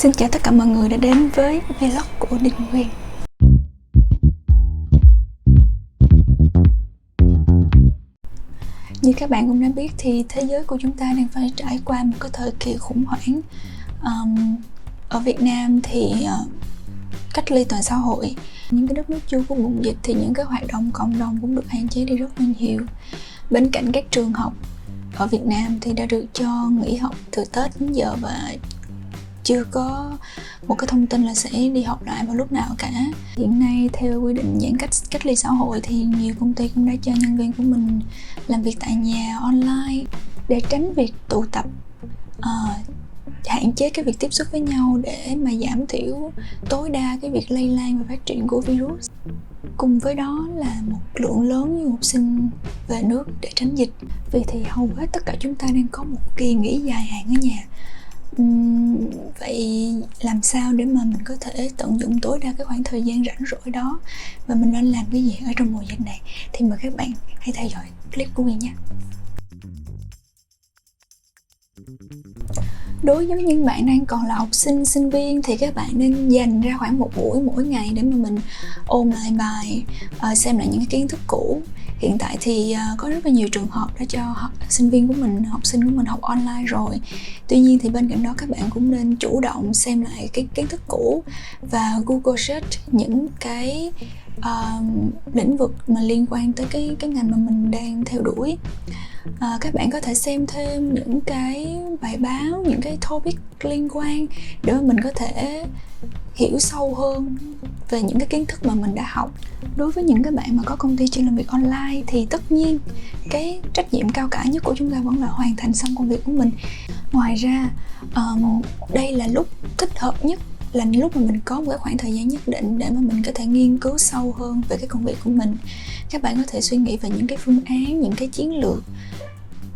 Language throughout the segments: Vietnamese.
Xin chào tất cả mọi người đã đến với vlog của Đình Nguyên. Như các bạn cũng đã biết thì thế giới của chúng ta đang phải trải qua một cái thời kỳ khủng hoảng. Ở Việt Nam thì cách ly toàn xã hội. Những cái đất nước chưa có bùng dịch thì những cái hoạt động cộng đồng cũng được hạn chế đi rất là nhiều. Bên cạnh các trường học ở Việt Nam thì đã được cho nghỉ học từ Tết đến giờ và chưa có một cái thông tin là sẽ đi học lại vào lúc nào cả. Hiện nay theo quy định giãn cách ly xã hội thì nhiều công ty cũng đã cho nhân viên của mình làm việc tại nhà online để tránh việc tụ tập, hạn chế cái việc tiếp xúc với nhau để mà giảm thiểu tối đa cái việc lây lan và phát triển của virus. Cùng với đó là một lượng lớn như học sinh về nước để tránh dịch. Vì thì hầu hết tất cả chúng ta đang có một kỳ nghỉ dài hạn ở nhà. Vậy làm sao để mà mình có thể tận dụng tối đa cái khoảng thời gian rảnh rỗi đó và mình nên làm cái gì ở trong mùa dịch này? Thì mời các bạn hãy theo dõi clip của mình nhé. Đối với những bạn đang còn là học sinh, sinh viên thì các bạn nên dành ra khoảng một buổi mỗi ngày để mà mình ôn lại bài, xem lại những cái kiến thức cũ. Hiện tại thì có rất là nhiều trường hợp đã cho sinh viên của mình, học sinh của mình học online rồi. Tuy nhiên thì bên cạnh đó các bạn cũng nên chủ động xem lại cái kiến thức cũ và Google search những cái lĩnh vực mà liên quan tới cái ngành mà mình đang theo đuổi. Các bạn có thể xem thêm những cái bài báo, những cái topic liên quan để mà mình có thể hiểu sâu hơn về những cái kiến thức mà mình đã học. Đối với những cái bạn mà có công ty chuyên làm việc online thì tất nhiên cái trách nhiệm cao cả nhất của chúng ta vẫn là hoàn thành xong công việc của mình. Ngoài ra đây là lúc thích hợp nhất, là lúc mà mình có một cái khoảng thời gian nhất định để mà mình có thể nghiên cứu sâu hơn về cái công việc của mình. Các bạn có thể suy nghĩ về những cái phương án, những cái chiến lược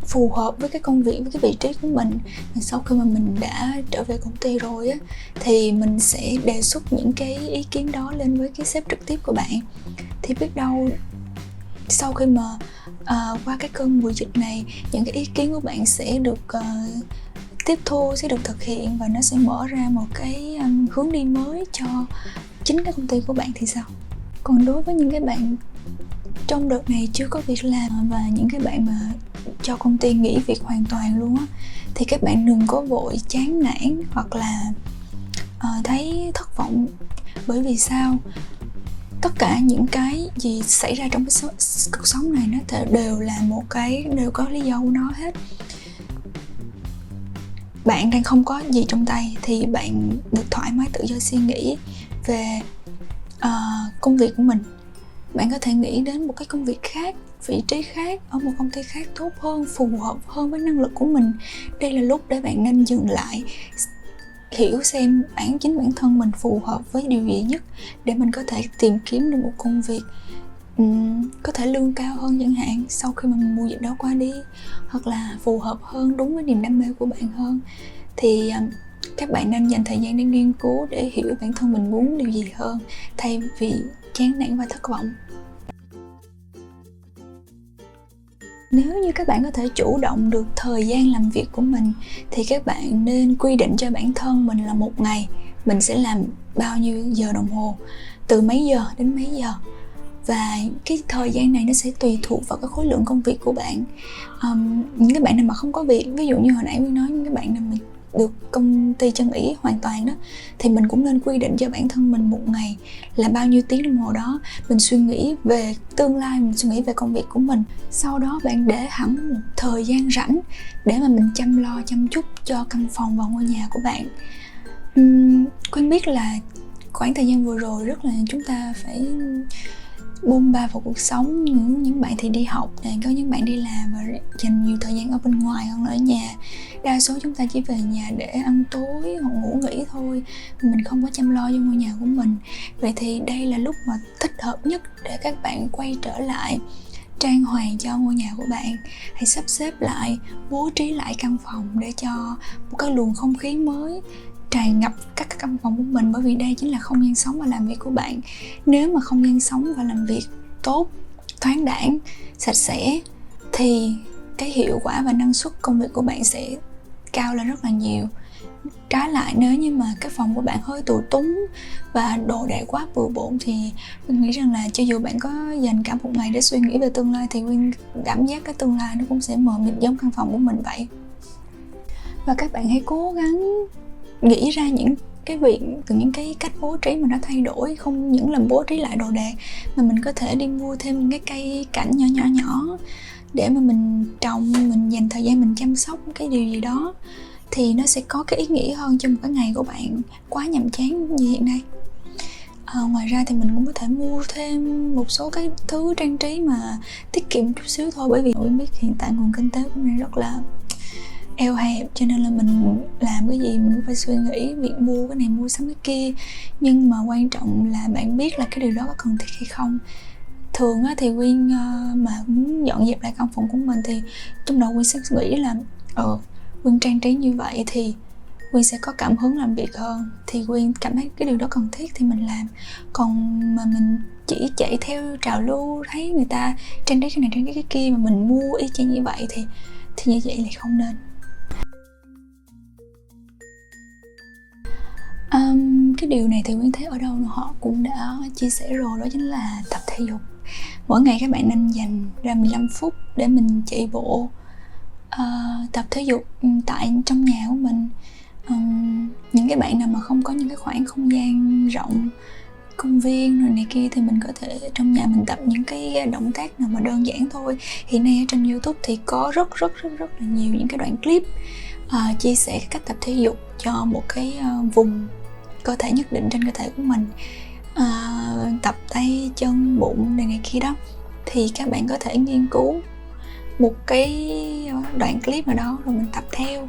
phù hợp với cái công việc, với cái vị trí của mình. Sau khi mà mình đã trở về công ty rồi á, thì mình sẽ đề xuất những cái ý kiến đó lên với cái sếp trực tiếp của bạn. Thì biết đâu sau khi mà qua cái cơn mùa dịch này, những cái ý kiến của bạn sẽ được tiếp thu, sẽ được thực hiện và nó sẽ mở ra một cái hướng đi mới cho chính cái công ty của bạn thì sao? Còn đối với những cái bạn trong đợt này chưa có việc làm và những cái bạn mà cho công ty nghỉ việc hoàn toàn luôn á, thì các bạn đừng có vội chán nản hoặc là thấy thất vọng. Bởi vì sao? Tất cả những cái gì xảy ra trong cái cuộc sống này nó đều là đều có lý do của nó hết. Bạn đang không có gì trong tay thì bạn được thoải mái tự do suy nghĩ về công việc của mình. Bạn có thể nghĩ đến một cái công việc khác, vị trí khác, ở một công ty khác tốt hơn, phù hợp hơn với năng lực của mình. Đây là lúc để bạn nên dừng lại, hiểu xem chính bản thân mình phù hợp với điều gì nhất để mình có thể tìm kiếm được một công việc có thể lương cao hơn chẳng hạn sau khi mà mùa dịch đó qua đi, hoặc là phù hợp hơn, đúng với niềm đam mê của bạn hơn. Thì các bạn nên dành thời gian để nghiên cứu, để hiểu bản thân mình muốn điều gì hơn thay vì chán nản và thất vọng. Nếu như các bạn có thể chủ động được thời gian làm việc của mình thì các bạn nên quy định cho bản thân mình là một ngày mình sẽ làm bao nhiêu giờ đồng hồ, từ mấy giờ đến mấy giờ. Và cái thời gian này nó sẽ tùy thuộc vào cái khối lượng công việc của bạn. Những cái bạn nào mà không có việc, ví dụ như hồi nãy mình nói những cái bạn nào mà được công ty cho nghỉ hoàn toàn đó, thì mình cũng nên quy định cho bản thân mình một ngày là bao nhiêu tiếng đồng hồ đó. Mình suy nghĩ về tương lai, mình suy nghĩ về công việc của mình. Sau đó bạn để hẳn một thời gian rảnh để mà mình chăm lo, chăm chút cho căn phòng và ngôi nhà của bạn. Quên biết là khoảng thời gian vừa rồi rất là chúng ta phải bôn ba vào cuộc sống. Những bạn thì đi học này, có những bạn đi làm và dành nhiều thời gian ở bên ngoài hơn là ở nhà. Đa số chúng ta chỉ về nhà để ăn tối hoặc ngủ nghỉ thôi, mình không có chăm lo cho ngôi nhà của mình. Vậy thì đây là lúc mà thích hợp nhất để các bạn quay trở lại trang hoàng cho ngôi nhà của bạn. Hãy sắp xếp lại, bố trí lại căn phòng để cho một cái luồng không khí mới tràn ngập các căn phòng của mình, bởi vì đây chính là không gian sống và làm việc của bạn. Nếu mà không gian sống và làm việc tốt, thoáng đãng, sạch sẽ thì cái hiệu quả và năng suất công việc của bạn sẽ cao lên rất là nhiều. Trái lại, nếu như mà cái phòng của bạn hơi tù túng và đồ đạc quá bừa bộn thì Quyên nghĩ rằng là cho dù bạn có dành cả một ngày để suy nghĩ về tương lai thì Quyên cảm giác cái tương lai nó cũng sẽ mờ mịt giống căn phòng của mình vậy. Và các bạn hãy cố gắng nghĩ ra những cái cách bố trí mà nó thay đổi, không những là bố trí lại đồ đạc mà mình có thể đi mua thêm những cái cây cảnh nhỏ để mà mình trồng, mình dành thời gian mình chăm sóc cái điều gì đó thì nó sẽ có cái ý nghĩa hơn cho một cái ngày của bạn quá nhàm chán như hiện nay. Ngoài ra thì mình cũng có thể mua thêm một số cái thứ trang trí mà tiết kiệm chút xíu thôi, bởi vì mình biết hiện tại nguồn kinh tế của mình rất là eo hẹp, cho nên là mình làm cái gì mình cũng phải suy nghĩ việc mua cái này mua sắm cái kia. Nhưng mà quan trọng là bạn biết là cái điều đó có cần thiết hay không. Thường á, thì Quyên mà muốn dọn dẹp lại căn phòng của mình thì trong đầu Quyên sẽ nghĩ là Quyên trang trí như vậy thì Quyên sẽ có cảm hứng làm việc hơn, thì Quyên cảm thấy cái điều đó cần thiết thì mình làm. Còn mà mình chỉ chạy theo trào lưu, thấy người ta trang trí cái này trang trí cái kia mà mình mua y chang như vậy thì như vậy là không nên. Cái điều này thì Quyên thấy ở đâu họ cũng đã chia sẻ rồi, đó chính là tập thể dục. Mỗi ngày các bạn nên dành ra 15 phút để mình chạy bộ, tập thể dục tại trong nhà của mình. Những cái bạn nào mà không có những cái khoảng không gian rộng, công viên rồi này kia thì mình có thể trong nhà mình tập những cái động tác nào mà đơn giản thôi. Hiện nay ở trên YouTube thì có rất là nhiều những cái đoạn clip chia sẻ cái cách tập thể dục cho một cái vùng cơ thể nhất định trên cơ thể của mình, tập tay chân bụng này kia đó, thì các bạn có thể nghiên cứu một cái đoạn clip nào đó rồi mình tập theo.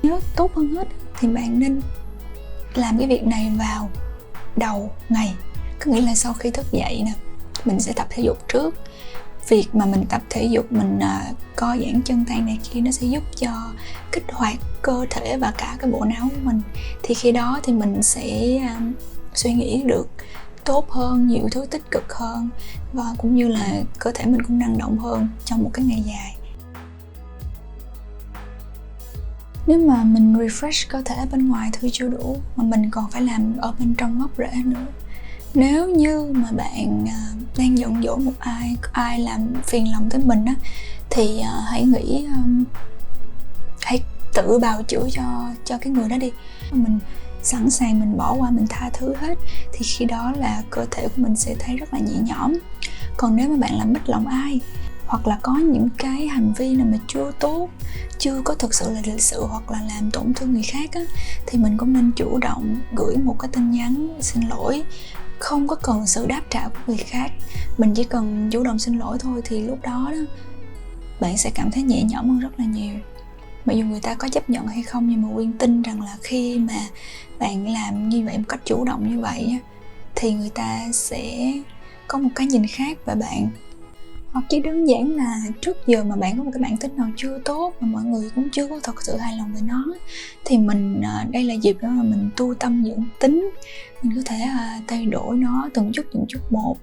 Nhớ tốt hơn hết thì bạn nên làm cái việc này vào đầu ngày, có nghĩa là sau khi thức dậy nè mình sẽ tập thể dục trước. Việc mà mình tập thể dục, mình co giãn chân tay này kia, nó sẽ giúp cho kích hoạt cơ thể và cả cái bộ não của mình. Thì khi đó thì mình sẽ suy nghĩ được tốt hơn, nhiều thứ tích cực hơn, và cũng như là cơ thể mình cũng năng động hơn trong một cái ngày dài. Nếu mà mình refresh cơ thể bên ngoài thôi chưa đủ, mà mình còn phải làm ở bên trong gốc rễ nữa. Nếu như mà bạn đang giận dỗi một ai làm phiền lòng tới mình á, thì hãy nghĩ, hãy tự bào chữa cho cái người đó đi. Mình sẵn sàng mình bỏ qua, mình tha thứ hết, thì khi đó là cơ thể của mình sẽ thấy rất là nhẹ nhõm. Còn nếu mà bạn làm mất lòng ai, hoặc là có những cái hành vi nào mà chưa tốt, chưa có thực sự là lịch sự, hoặc là làm tổn thương người khác á, thì mình cũng nên chủ động gửi một cái tin nhắn xin lỗi. Không có cần sự đáp trả của người khác, mình chỉ cần chủ động xin lỗi thôi, thì lúc đó bạn sẽ cảm thấy nhẹ nhõm hơn rất là nhiều. Mặc dù người ta có chấp nhận hay không, nhưng mà Quyên tin rằng là khi mà bạn làm như vậy một cách chủ động như vậy thì người ta sẽ có một cái nhìn khác về bạn. Hoặc chỉ đơn giản là trước giờ mà bạn có một cái bản tính nào chưa tốt mà mọi người cũng chưa có thật sự hài lòng về nó, thì mình đây là dịp để mà mình tu tâm dưỡng tính. Mình có thể thay đổi nó từng chút một.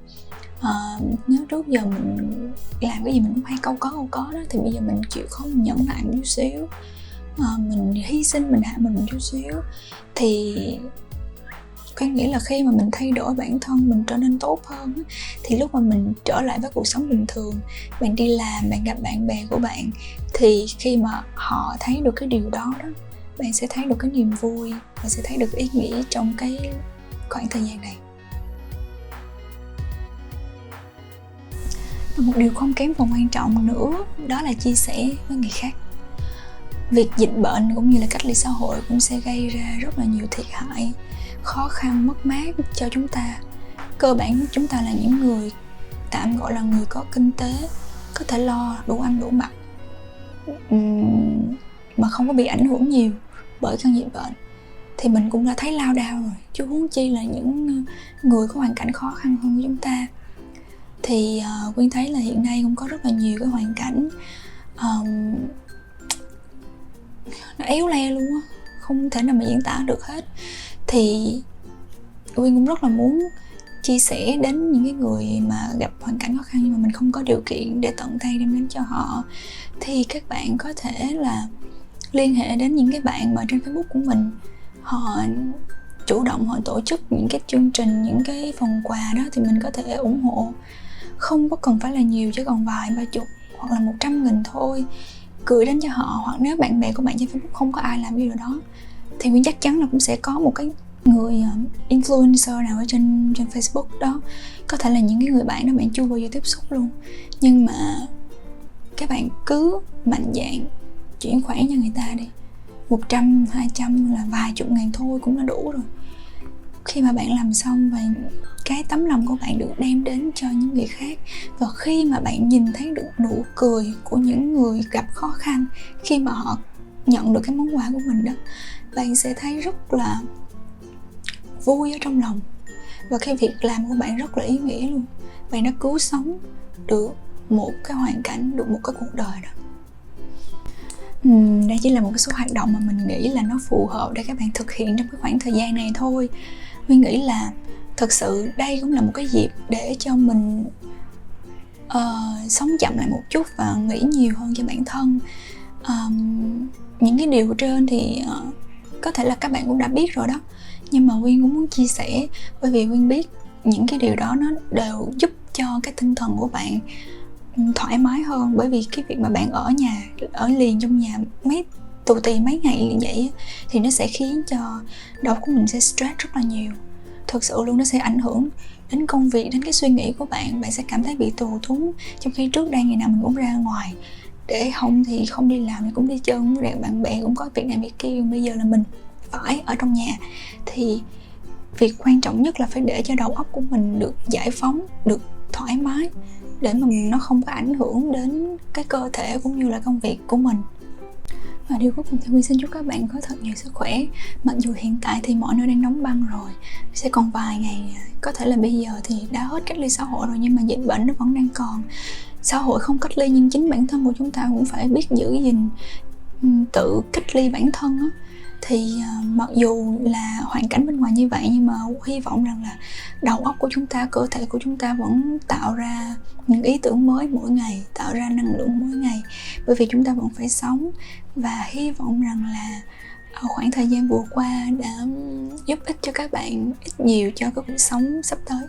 Nếu trước giờ mình làm cái gì mình cũng hay câu có đó, thì bây giờ mình chịu khó mình nhẫn nại một chút xíu, mình hy sinh, mình hạ mình một chút xíu, thì có nghĩa là khi mà mình thay đổi bản thân mình trở nên tốt hơn, thì lúc mà mình trở lại với cuộc sống bình thường, bạn đi làm, bạn gặp bạn bè của bạn, thì khi mà họ thấy được cái điều đó, bạn sẽ thấy được cái niềm vui và sẽ thấy được ý nghĩa trong cái khoảng thời gian này. Và một điều không kém phần quan trọng nữa, đó là chia sẻ với người khác. Việc dịch bệnh cũng như là cách ly xã hội cũng sẽ gây ra rất là nhiều thiệt hại, khó khăn, mất mát cho chúng ta. Cơ bản chúng ta là những người tạm gọi là người có kinh tế, có thể lo đủ ăn đủ mặc mà không có bị ảnh hưởng nhiều bởi căn dịch bệnh, thì mình cũng đã thấy lao đao rồi, chứ huống chi là những người có hoàn cảnh khó khăn hơn của chúng ta. Thì Quyên thấy là hiện nay cũng có rất là nhiều cái hoàn cảnh nó éo le luôn á, không thể nào mà diễn tả được hết. Thì Quyên cũng rất là muốn chia sẻ đến những cái người mà gặp hoàn cảnh khó khăn nhưng mà mình không có điều kiện để tận tay đem đến cho họ, thì các bạn có thể là liên hệ đến những cái bạn mà trên Facebook của mình, họ chủ động họ tổ chức những cái chương trình, những cái phần quà đó thì mình có thể ủng hộ. Không có cần phải là nhiều, chứ còn vài 30 hoặc là 100.000 thôi, gửi đến cho họ. Hoặc nếu bạn bè của bạn trên Facebook không có ai làm điều đó thì Nguyên chắc chắn là cũng sẽ có một cái người influencer nào ở trên Facebook đó, có thể là những cái người bạn đó bạn chưa bao giờ tiếp xúc luôn, nhưng mà các bạn cứ mạnh dạn chuyển khoản cho người ta đi, 100, 200 là vài chục ngàn thôi cũng là đủ rồi. Khi mà bạn làm xong và cái tấm lòng của bạn được đem đến cho những người khác, và khi mà bạn nhìn thấy được nụ cười của những người gặp khó khăn khi mà họ nhận được cái món quà của mình đó, bạn sẽ thấy rất là vui ở trong lòng. Và cái việc làm của bạn rất là ý nghĩa luôn. Bạn đã cứu sống được một cái hoàn cảnh, được một cái cuộc đời đó. Đây chỉ là một cái số hoạt động mà mình nghĩ là nó phù hợp để các bạn thực hiện trong cái khoảng thời gian này thôi. Mình nghĩ là thật sự đây cũng là một cái dịp để cho mình sống chậm lại một chút và nghĩ nhiều hơn cho bản thân. Những cái điều trên thì có thể là các bạn cũng đã biết rồi đó, nhưng mà Nguyên cũng muốn chia sẻ, bởi vì Nguyên biết những cái điều đó nó đều giúp cho cái tinh thần của bạn thoải mái hơn. Bởi vì cái việc mà bạn ở nhà, ở liền trong nhà tù tì mấy ngày như vậy thì nó sẽ khiến cho đầu của mình sẽ stress rất là nhiều. Thực sự luôn, nó sẽ ảnh hưởng đến công việc, đến cái suy nghĩ của bạn. Bạn sẽ cảm thấy bị tù túng, trong khi trước đây ngày nào mình cũng ra ngoài, để không thì không đi làm thì cũng đi chơi, cũng gặp bạn bè, cũng có việc này việc kia. Bây giờ là mình phải ở trong nhà, thì việc quan trọng nhất là phải để cho đầu óc của mình được giải phóng, được thoải mái, để mà nó không có ảnh hưởng đến cái cơ thể cũng như là công việc của mình. Và điều cuối cùng thì Nguyên xin chúc các bạn có thật nhiều sức khỏe. Mặc dù hiện tại thì mọi nơi đang đóng băng rồi, sẽ còn vài ngày, có thể là bây giờ thì đã hết cách ly xã hội rồi, nhưng mà dịch bệnh nó vẫn đang còn. Xã hội không cách ly nhưng chính bản thân của chúng ta cũng phải biết giữ gìn, tự cách ly bản thân á. Thì mặc dù là hoàn cảnh bên ngoài như vậy, nhưng mà hy vọng rằng là đầu óc của chúng ta, cơ thể của chúng ta vẫn tạo ra những ý tưởng mới mỗi ngày, tạo ra năng lượng mỗi ngày, bởi vì chúng ta vẫn phải sống. Và hy vọng rằng là khoảng thời gian vừa qua đã giúp ích cho các bạn ít nhiều cho cái cuộc sống sắp tới.